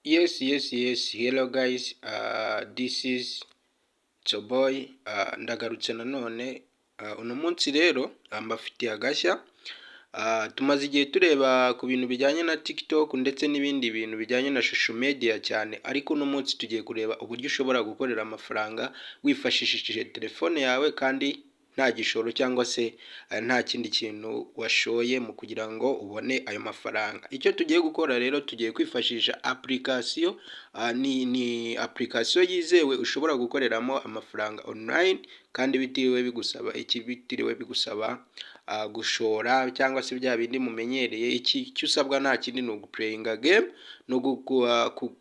Yes. Hello guys. This is Toboy. Ndagarutse nanone. Uno munsi rero mbafitiye agashya. Tumaze igihe tureba ku bintu bijyanye na TikTok ndetse n'ibindi bintu bijyanye na social media cyane, ariko uno munsi tugiye kureba uburyo ushobora gukorera amafaranga wifashishije telefone yawe kandi nta gishoro cyangwa se nta kindi kintu washoye mu kugira ngo ubone ayo mafaranga. Icyo tugiye gukora rero, tugiye kwifashisha application. Ni application yizewe ushobora gukoreramo amafaranga online kandi bitiriwe bigusaba gushora cyangwa se bya bindi mumenyereye. Icyo usabwa nta kindi ni uguplayinga game no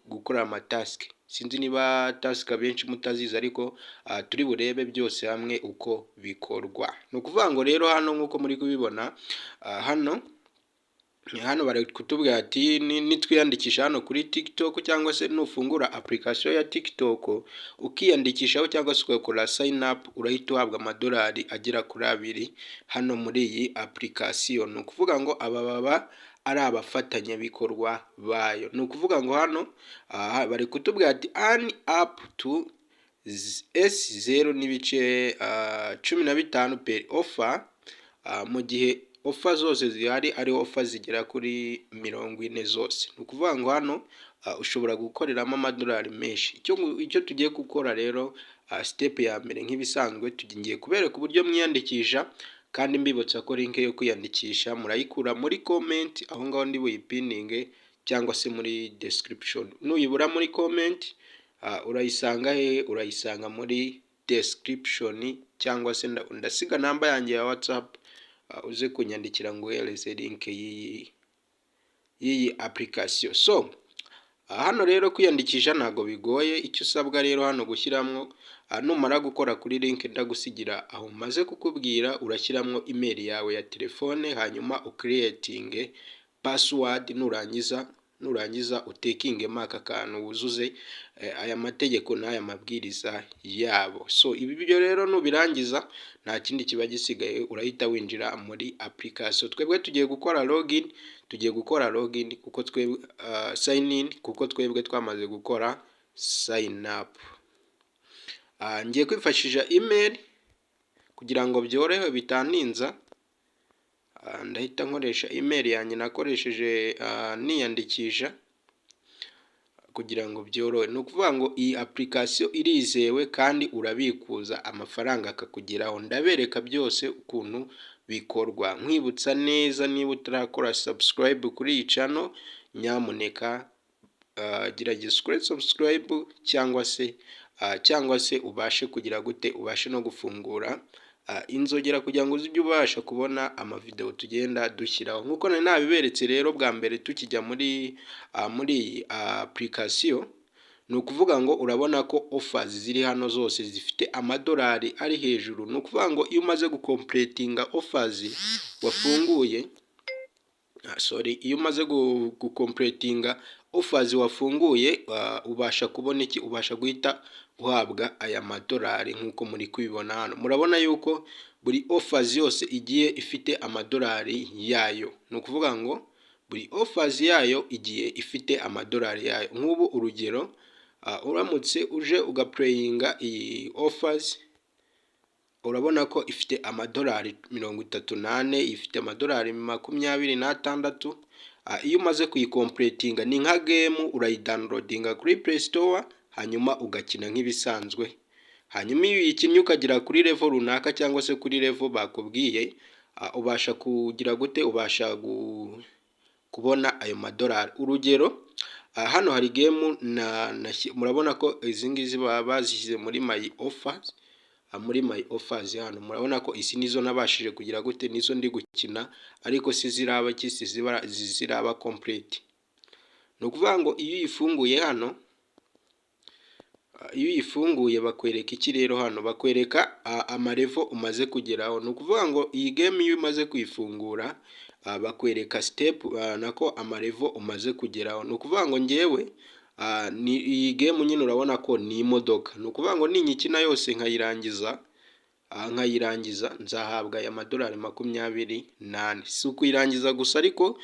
gukora amatask. Sinzi niba task abenshi mutazizi, ariko turi burebe byose hamwe uko bikorwa. Ni ukuvuga ngo rero hano nk'uko muri kubibona, hano bari kutubwira ati nitwiyandikisha hano kuri TikTok cyangwa se nufungura application ya TikTok ukiyandikishaho cyangwa se ugakora sign up, urahita uhabwa amadolari agera kuri 2 hano muri iyi application. Ni ukuvuga ngo aba baba ari abafatanyabikorwa bayo. Ni ukuvuga ngo hano bari kutubwira ati earn up to S0.15 per offer, mu gihe offer zose zihari ari offer zigera kuri 40 zose. Ni ukuvuga ngo hano ushobora gukoreramo amadolari menshi. Icyo tugiye gukora rero, step ya mbere nk'ibisanzwe tugiye kubereka uburyo mwiyandikisha, kandi mbibutsa ko link yo kwiyandikisha murayikura muri comment aho ngaho ndi buyipininge cyangwa se muri description. Nuyibura muri comment urayisanga urayisanga muri description, cyangwa se ndasiga namba yanjye ya WhatsApp, uze kunyandikira ngo uhereze link y'iyi application. So hano rero kwiyandikisha ntago bigoye. Icyo usabwa rero hano gushyiramo, numara gukora kuri link ndagusigira aho maze kukubwira, urashyiramo email yawe ya telefone, hanyuma ucreating password, nurangiza utekingemo aka kantu wuzuze aya mategeko n'aya mabwiriza yabo. So ibi byo rero nubirangiza nta kindi kiba gisigaye, urahita winjira muri application. Twebwe tugiye gukora login kuko twebwe sign in kuko twebwe twamaze gukora sign up. Ngiye kwifashisha email kugira ngo byorohe bitaninza. Ndahita nkoresha email yanjye nakoresheje niyandikisha kugira ngo byorohe. Ni ukuvuga ngo iyi application irizewe kandi urabikuza amafaranga akakugeraho. Ndabereka byose ukuntu bikorwa. Nkwibutsa neza, niba utarakora subscribe kuri iyi channel, nyamuneka gerageza ukore subscribe cyangwa se ubashe kugira gute, ubashe no gufungura inzogera kugira ngo uzijye ubasha kubona amavideo tugenda dushyiraho. Nkuko nari nabiberetse rero bwa mbere tukijya muri application, ni ukuvuga ngo urabona ko offers ziri hano zose zifite amadolari ari hejuru. Ni ukuvuga ngo iyo umaze gucompletinga offers wafunguye, iyo umaze gucompletinga offers wafunguye, ubasha kubona iki, ubasha guhita uhabwa aya madolari nk'uko muri kubibona hano. Murabona yuko buri offers yose igiye ifite amadolari yayo. Ni ukuvuga ngo buri offers yayo igiye ifite amadolari yayo. Nk'ubu urugero, uramutse uje ugaplayinga iyi offers, urabona ko ifite amadolari 38, ifite amadolari 26. Iyo umaze kuyicompletinga ni nka game, urayidownloadinga kuri Play Store, hanyuma ugakina nk'ibisanzwe. Hanyuma iyo uyikinnye ukagera kuri level runaka cyangwa se kuri level bakubwiye, ubasha kugira gute, ubasha kubona ayo madolari. Urugero, hano hari game murabona ko izi ngizi bazishyize muri my offers. Muri my offers hano murabona ko isi nizo nabashije kugira gute, nizo ndi gukina, ariko ziraba complete. Ni ukuvuga ngo iyo uyifunguye hano, iyo uyifunguye bakwereka iki rero? Hano bakwereka amarevo umaze kugeraho. Ni ukuvuga ngo iyi game iyo umaze kuyifungura, bakwereka step nako amarevo umaze kugeraho. Ni ukuvuga ngo ngewe iyi game nyine urabona ko ni imodoka. Ni ukuvuga ngo ninyikina yose nkayirangiza, nkayirangiza nzahabwa aya madolari 28. Si ukuyirangiza gusa ariko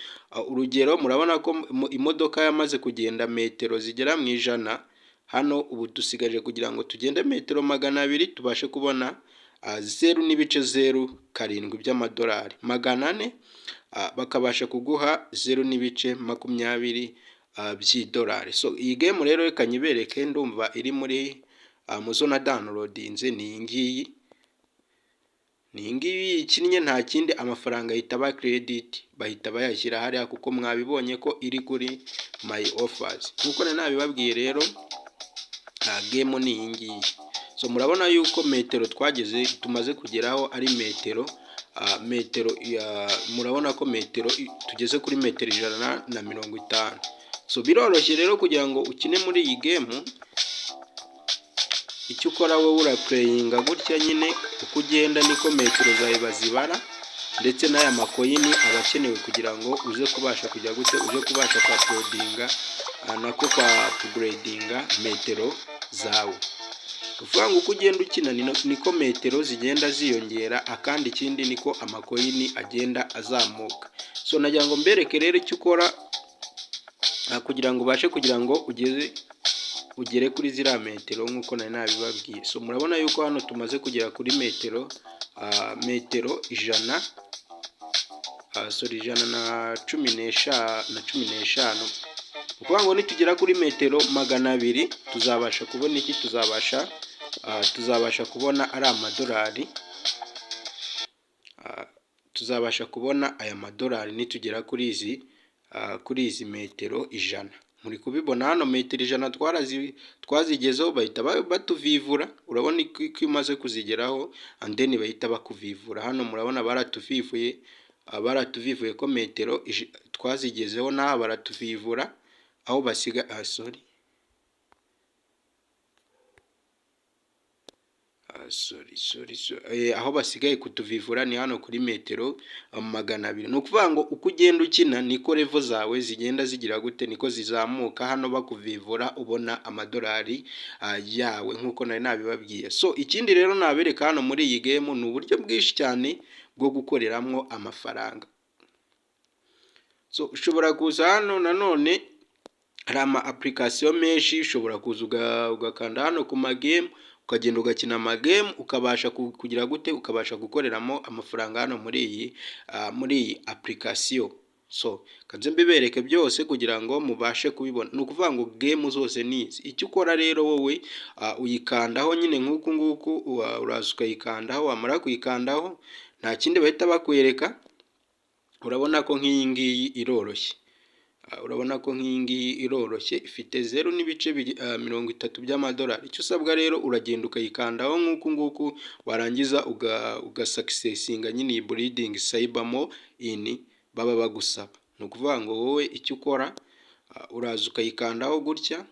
urugero murabona ko imodoka yamaze kugenda metero zigera mu 100. Hano ubu dusigaje kugira ngo tugende metero 200 tubashe kubona 0.07 by'amadolari. 400 bakabasha kuguha 0.20 by'idolari. So iyi game rero reka nyibereke, ndumva iri muri Amazon downloadinze. Ni iyi ngiyi ikinnye, nta kindi, amafaranga ahita aba credit, bahita bayashyira hariya kuko mwabibonye ko iri kuri my offers. Nkuko nabibabwiye rero game ni iyi ngiyi. So murabona yuko metero tumaze kugeraho ari metero murabona ko metero tugeze kuri metero 150. So biroroshye rero kugira ngo ukine muri iyi game. Icyo ukora wowe uraplayinga gutya nyine, uko ugenda niko metero zawe bazibara, ndetse n'aya makoyini aba akenewe kugira ngo uze kubasha kujya gute, uje kubasha kwa uploadinga nako kwa upgradinga metero zawe. Uvuga ngo uko ugenda ukina niko metero zigenda ziyongera, akandi ikindi niko amakoyini agenda azamuka. So nagira ngo mbereke rero icyo ukora kugira ngo ubashe kugira ngo ugere kuri ziriya metero nk'uko nabibabwiye. So murabona yuko hano tumaze kugera kuri metero 100, sorry 115. Ukuvuga ngo nitugera kuri metero 200 tuzabasha kubona iki, tuzabasha kubona ari amadolari, tuzabasha kubona aya madolari nitugera kuri izi metero 100. Muri kubibona hano metero 100 twazigezeho, bahita batuvivura. Urabona ko imaze kuzigeraho and then bahita bakuvivura. Hano murabona baratuvivuye ko metero twazigezeho, naho baratuvivura aho basiga aho basigaye kutuvivura ni hano kuri metero 200. Ni ukuvuga ngo uko ugenda ukina niko level zawe zigenda zigira gute, niko zizamuka. Hano bakuvivura ubona amadolari yawe nk'uko nabibabwiye. So ikindi rero nabereka hano muri iyi game ni uburyo bwinshi cyane bwo gukoreramo amafaranga. So ushobora kuza hano nanone, hari ama application menshi, ushobora kuza ugakanda hano ku magame, ukagenda ugakina amagame, ukabasha kugira gute, ukabasha gukoreramo amafaranga hano muri iyi application. So kanze mbibereke byose kugira ngo mubashe kubibona. Ni ukuvuga ngo game zose nizi. Icyo ukora rero wowe uyikandaho nyine nk'uku nguku, uraza ukayikandaho, wamara kuyikandaho nta kindi bahita bakwereka. Urabona ko nk'iyi ngiyi iroroshye. Ifite 0.30 by'amadolari. Icyo usabwa rero uragenda ukayikandaho nk'uku nguku, warangiza ugasakisesinga nyine iyi breeding cybermo in baba bagusaba. Ni ukuvuga ngo wowe icyo ukora uraza ukayikandaho gutya,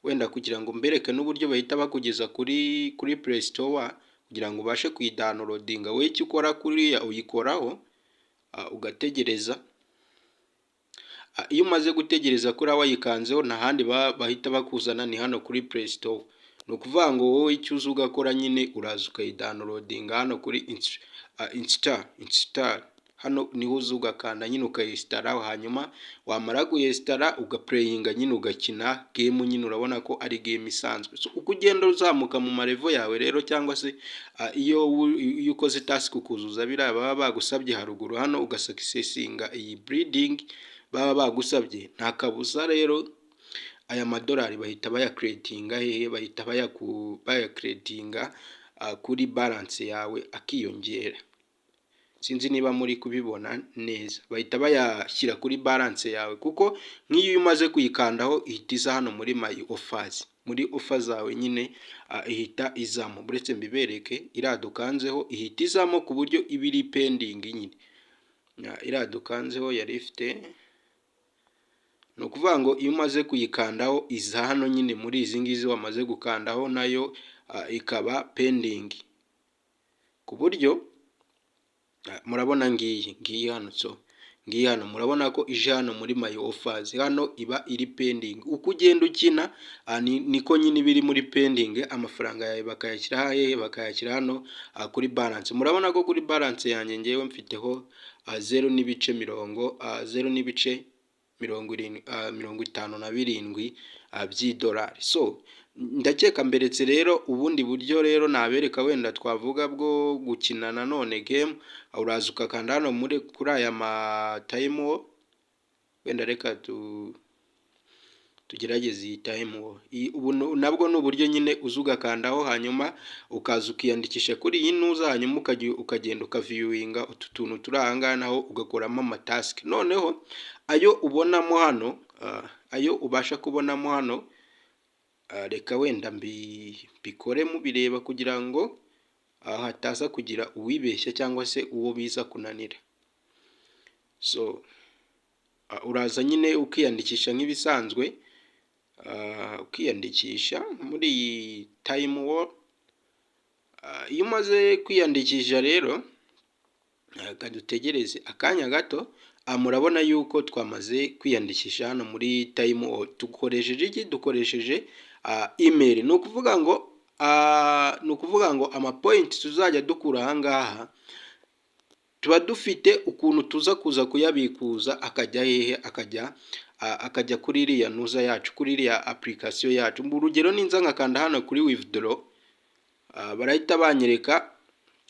wenda kugira ngo mbereke n'uburyo bahita bakugeza kuri Play Store kugira ngo ubashe kuyidownloadinga. Wowe icyo ukora kuriya uyikoraho ugategereza. Iyo umaze gutegereza kuri wayikanzeho, nta handi bahita bakuzana, ni hano kuri Play Store. Ni ukuvuga ngo wowe icyo uza ugakora nyine uraza ukayidownloadinga hano kuri install. Hano niho uza ugakanda nyine ukayinstalla, hanyuma wamara kuyinstalla ugaplayinga nyine ugakina game nyine. Urabona ko ari game isanzwe. So uko ugenda uzamuka mu marevo yawe rero, cyangwa se iyo ukoze task ukuzuza biriya baba bagusabye haruguru hano, ugasakisesinga iyi breeding baba bagusabye, nta kabuza rero aya madolari bahita bayacreatinga bahita bayacreatinga kuri balance yawe akiyongera. Sinzi niba muri kubibona neza, bahita bayashyira kuri balance yawe, kuko nk'iyo umaze kuyikandaho ihita iza hano muri my offers. Muri offer zawe nyine ihita izamo. Buretse mbibereke, iradukanzeho ihita izamo ku buryo ibiri pending nyine. Iradukanzeho yari ifite, ni ukuvuga ngo iyo umaze kuyikandaho iza hano nyine muri izi ngizi wamaze gukandaho, nayo ikaba pending, ku buryo murabona ngiyi hano. So ngiyi hano murabona ko ije hano muri my offers, hano iba iri pending. Uko ugenda ukina niko nyine biri muri pending, amafaranga yawe bakayashyira hehe, bakayashyira hano kuri balance. Murabona ko kuri balance yanjye ngewe mfiteho 0.57 by'idolari. So ndakeka mberetse rero ubundi buryo rero nabereka wenda twavuga bwo gukina nanone game. Uraza ukakanda hano kuri aya ma time war, wenda reka tugerageze iyi time war. Ubu nabwo ni uburyo nyine uza ugakandaho, hanyuma ukaza ukiyandikisha kuri iyi ntuza, hanyuma ukagenda ukaviewinga utu tuntu turi aha ngaha, naho ugakoramo amatask. Noneho ayo ubonamo hano, ayo ubasha kubonamo hano, reka wenda mbikore mubireba kugira ngo hataza kugira uwibeshya cyangwa se uwo biza kunanira. So uraza nyine ukiyandikisha nk'ibisanzwe, ukiyandikisha muri iyi time war. Iyo umaze kwiyandikisha rero, dutegereze akanya gato. Murabona yuko twamaze kwiyandikisha hano muri time war. Dukoresheje iki? Dukoresheje email. Ni ukuvuga ngo amapoint tuzajya dukura aha ngaha, tuba dufite ukuntu tuza kuza kuyabikuza akajya hehe, akajya kuri iriya ntuza yacu, kuri iriya application yacu. Mu rugero ninza nkakanda hano kuri withdraw, barahita banyereka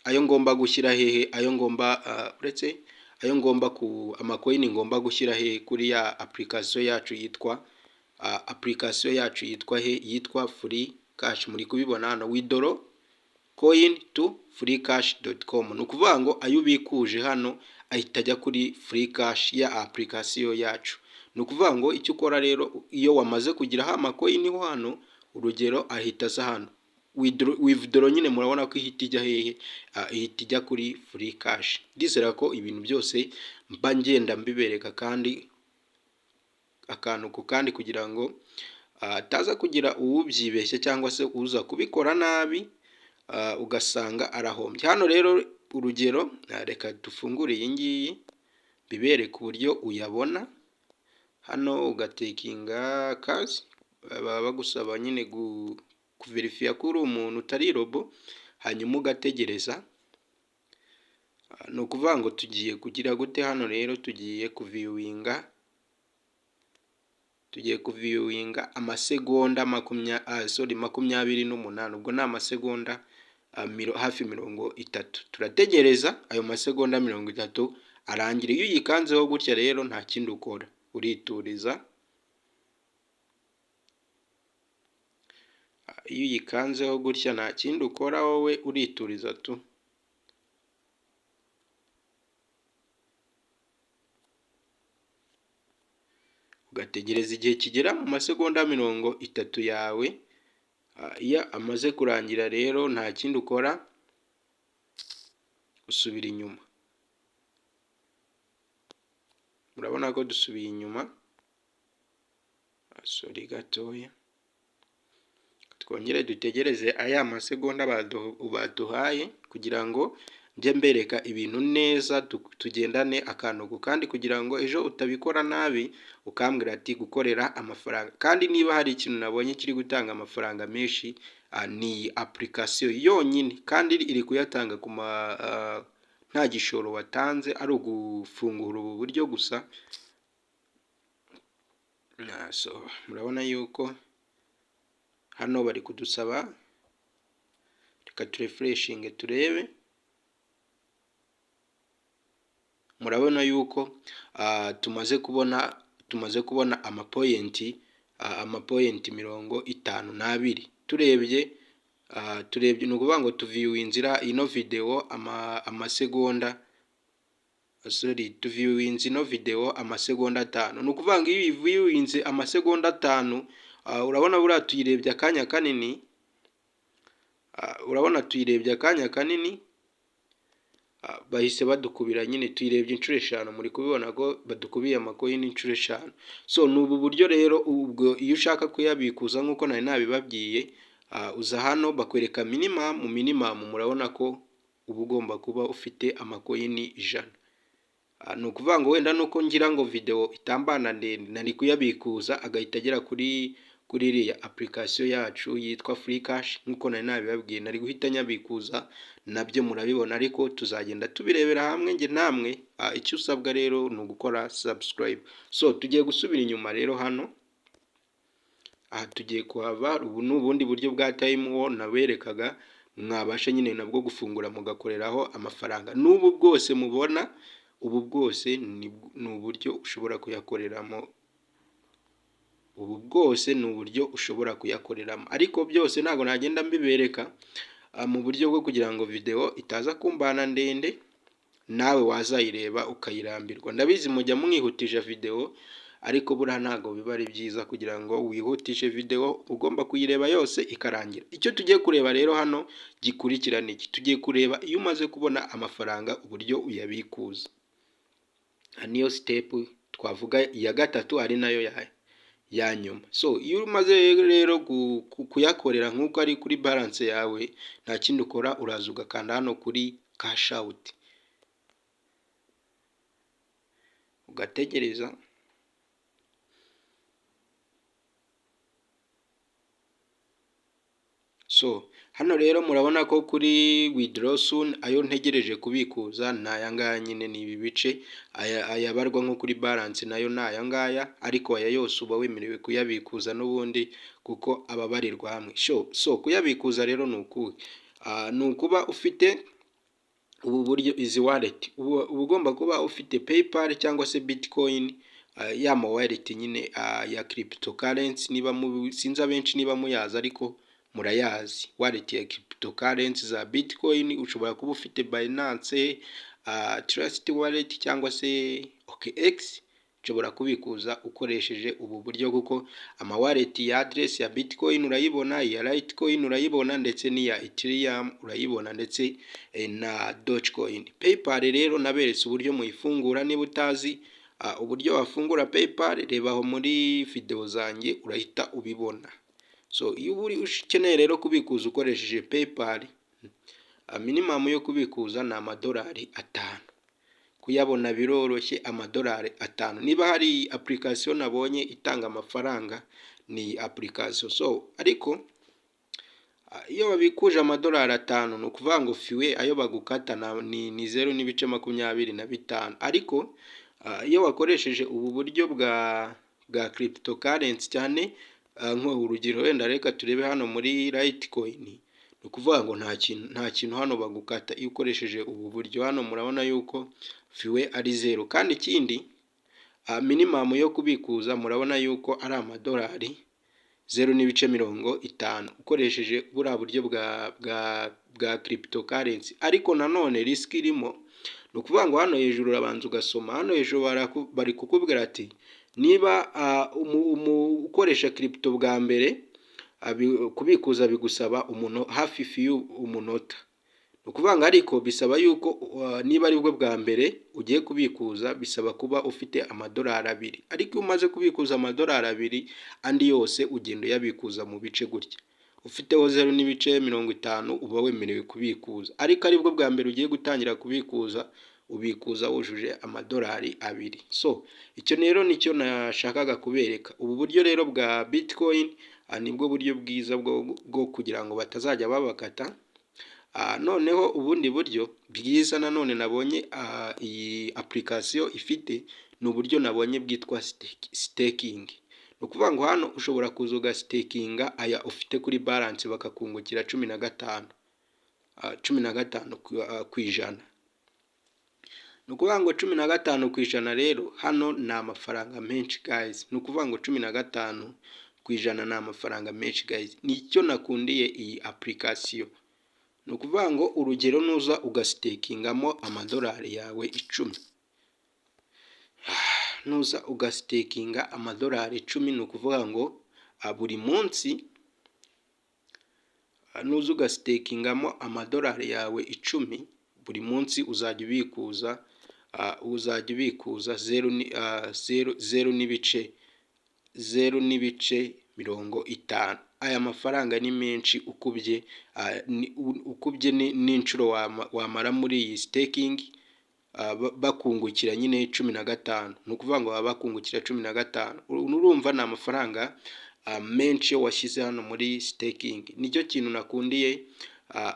ayo ngomba gushyira hehe, ayo ngomba amacoin ngomba gushyira hehe kuri ya application yacu yitwa free cash. Muri kubibona hano, withdraw coin to freecash.com. ni ukuvuga ngo ayo ubikuje hano ahita ajya kuri free cash ya application yacu. Ni ukuvuga ngo icyo ukora rero, iyo wamaze kugiraho amacoin hano, urugero ahita aza hano withdraw, nyine murabona ko ihita ijya hehe, ihita ijya kuri free cash. Ndizera ko ibintu byose mba ngenda mbibereka kandi akantu ku kandi, kugira ngo ataza kugira uwubyibeshya cyangwa se uza kubikora nabi ugasanga arahombye. Hano rero urugero, reka dufungure iyi ngiyi bibereka uburyo uyabona. Hano ugatekinga kazi, baba bagusaba nyine kuverifya ko uri umuntu utari robo, hanyuma ugategereza. Ni ukuvuga ngo tugiye kugira gute hano rero, tugiye kuviewinga amasegonda 28. Ubwo ni amasegonda hafi 30. Turategereza ayo masegonda 30 arangira. Iyo uyikanzeho gutya rero nta kindi ukora, urituriza. Iyo uyikanzeho gutya nta kindi ukora, wowe urituriza tu. Ugategereza igihe kigera mu masegonda 30 yawe. Iyo amaze kurangira rero nta kindi ukora, usubira inyuma. Murabona ko dusubiye inyuma. Sorry gatoya, twongere dutegereze aya masegonda baduhaye kugira ngo njye mbereka ibintu neza, tugendane akantu ku kandi, kugira ngo ejo utabikora nabi ukambwira ati gukorera amafaranga. Kandi niba hari ikintu nabonye kiri gutanga amafaranga menshi, ni application yonyine, kandi iri kuyatanga nta gishoro watanze, ari ugufungura ubu buryo gusa. So murabona yuko hano bari kudusaba, reka turefreshinge turebe. Murabona yuko tumaze kubona amapoint 52. turebye ni ukuvuga ngo tuviewinzira ino video amasegonda, tuviewinze ino video amasegonda 5. Ni ukuvuga ngo iyo uviewinze amasegonda 5, urabona buriya tuyirebye akanya kanini, bahise badukubira nyine, tuyirebye inshuro 5. Muri kubibona ko badukubiye amacoin inshuro 5. So ni ubu buryo rero. Ubwo iyo ushaka kuyabikuza nk'uko nari nabibabwiye, uza hano bakwereka minimum. Murabona ko uba ugomba kuba ufite amacoin 100. ni ukuvuga ngo wenda nuko ngira ngo video itambana ndende nari kuyabikuza agahita agera kuri iriya application yacu yitwa free cash, nkuko nari nabibabwiye nari guhita nyabikuza, nabyo murabibona, ariko tuzagenda tubirebera hamwe nge namwe. Icyo usabwa rero ni ugukora subscribe. So tugiye gusubira inyuma rero hano, aha tugiye kuhava. Ubu ni ubundi buryo bwa time wo naberekaga mwabasha nyine nabwo gufungura mugakoreraho amafaranga. N'ubu bwose mubona, ubu bwose ni uburyo ushobora kuyakoreramo, ubu bwose ni uburyo ushobora kuyakoreramo, ariko byose ntabwo nagenda mbibereka mu buryo bwo kugira ngo video itaza kumbana ndende nawe wazayireba ukayirambirwa. Ndabizi mujya mwihutisha video, ariko buriya ntabwo biba ari byiza kugira ngo wihutishe video, ugomba kuyireba yose ikarangira. Icyo tugiye kureba rero hano gikurikirana iki, tugiye kureba iyo umaze kubona amafaranga uburyo uyabikuza. Niyo step twavuga ya gatatu, ari nayo ya nyuma. So iyo umaze rero kuyakorera nk'uko ari kuri balance yawe, nta kindi ukora, uraza ugakanda hano kuri cash out, ugategereza. So hano rero murabona ko kuri withdraw soon ayo ntegereje kubikuza ni aya ngaya nyine, ni ibi bice. Ayabarwa nko kuri balance nayo ni aya ngaya, ariko aya yose uba wemerewe kuyabikuza n'ubundi kuko ababarirwa hamwe. So kuyabikuza rero ni ukuhe? Ni ukuba ufite ubu buryo, izi wallet uba ugomba kuba ufite PayPal cyangwa se Bitcoin, ya ma wallet nyine ya cryptocurrency. Niba sinzi abenshi niba muyazi, ariko murayazi wallet ya cryptocurrency za Bitcoin. Ushobora kuba ufite Binance, Trust wallet cyangwa se OKX. Ushobora kubikuza ukoresheje ubu buryo, kuko ama wallet ya address ya Bitcoin urayibona, ya Litecoin urayibona, ndetse n'iya Ethereum urayibona, ndetse na Dogecoin. PayPal rero naberetse uburyo muyifungura. Niba utazi uburyo wafungura PayPal, reba aho muri video zanjye urahita ubibona. So iyo uri ukeneye rero kubikuza ukoresheje PayPal, minimum yo kubikuza ni $5. Kuyabona biroroshye, $5. Niba hari application nabonye itanga amafaranga ni application. So ariko iyo babikuje $5, ni ukuvuga ngo fiwe ayo bagukata ni 0.25. ariko iyo wakoresheje ubu buryo bwa cryptocurrency cyane, nko urugero wenda reka turebe hano muri Litecoin, ni ukuvuga ngo nta kintu hano bagukata iyo ukoresheje ubu buryo. Hano murabona yuko fiwe ari 0, kandi ikindi minimum yo kubikuza murabona yuko ari $0.50 ukoresheje buriya buryo bwa cryptocurrency. Ariko nanone risk irimo, ni ukuvuga ngo hano hejuru urabanza ugasoma. Hano hejuru bari kukubwira ati niba ukoresha crypto bwa mbere, kubikuza bigusaba hafi few umunota. Ni ukuvuga ngo ariko bisaba yuko niba ari bwo bwa mbere ugiye kubikuza, bisaba kuba ufite $2. Ariko iyo umaze kubikuza $2 andi yose ugenda uyabikuza mu bice gutya. Ufiteho 0.50 uba wemerewe kubikuza. Ariko ari bwo bwa mbere ugiye gutangira kubikuza, ubikuza wujuje $2. So icyo rero nicyo nashakaga kubereka. Ubu buryo rero bwa Bitcoin nibwo buryo bwiza bwo kugira ngo batazajya babakata. Noneho ubundi buryo bwiza nanone nabonye iyi application ifite, ni uburyo nabonye bwitwa staking. Ni ukuvuga ngo hano ushobora kuza ugastakinga aya ufite kuri balance bakakungukira 15% ku ijana. Ni ukuvuga ngo 15% ku ijana rero hano ni amafaranga menshi guys. Ni ukuvuga ngo 15% ku ijana ni amafaranga menshi guys. Nicyo nakundiye iyi application. Ni ukuvuga ngo urugero nuza ugastakingamo $10 yawe 10, nuza ugastakinga $10, ni ukuvuga ngo buri munsi nuza ugastakingamo $10 yawe 10, buri munsi uzajya ubikuza 0.50. Aya mafaranga ni menshi ukubye n'inshuro wamara muri iyi staking. bakungukira nyine 15, ni ukuvuga ngo baba bakungukira 15. Urumva ni amafaranga menshi yo washyize hano muri staking. Nicyo kintu nakundiye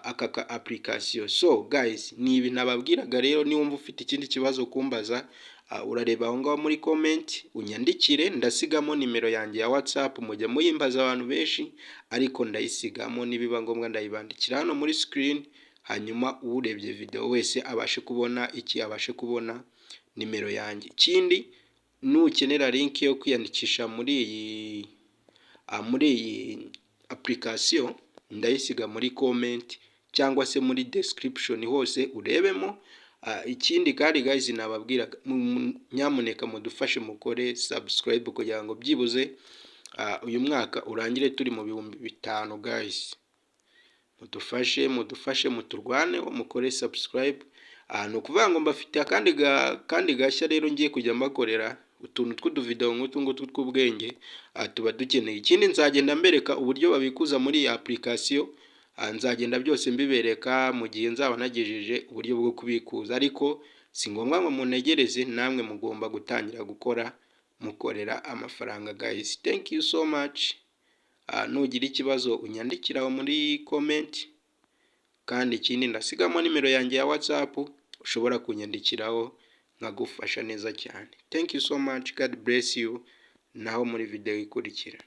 aka ka application. So guys, ni ibi nababwiraga rero. Niwumva ufite ikindi kibazo kumbaza, urareba aho ngaho muri comment unyandikire, ndasigamo nimero yanjye ya WhatsApp. Mujya muyimbaza abantu benshi, ariko ndayisigamo, nibiba ngombwa ndayibandikira hano muri screen, hanyuma urebye video wese abashe kubona abashe kubona nimero yanjye. Ikindi, nukenera link yo kwiyandikisha muri iyi application, ndayisiga muri comment cyangwa se muri description, hose urebemo. Ikindi kandi guys, nababwira nyamuneka mudufashe mukore subscribe kugira ngo byibuze uyu mwaka urangire turi mu 5,000 guys. Mudufashe muturwaneho, mukore subscribe. No kuvuga ngo mbafite kandi gashya rero ngiye kujya mbakorera utuntu tw'uduvideo nk'utu tw'ubwenge tuba dukeneye. Ikindi, nzagenda mbereka uburyo babikuza muri iyi application. Nzagenda byose mbibereka mu gihe nzaba nagejeje uburyo bwo kubikuza, ariko si ngombwa ngo munegereze, namwe mugomba gutangira gukora mukorera amafaranga guys. Thank you so much. Nugira ikibazo unyandikiraho muri comment, kandi ikindi ndasigamo nimero yanjye ya WhatsApp, ushobora kunyandikiraho nkagufasha neza cyane. Thank you so much. God bless you. Naho muri video ikurikira.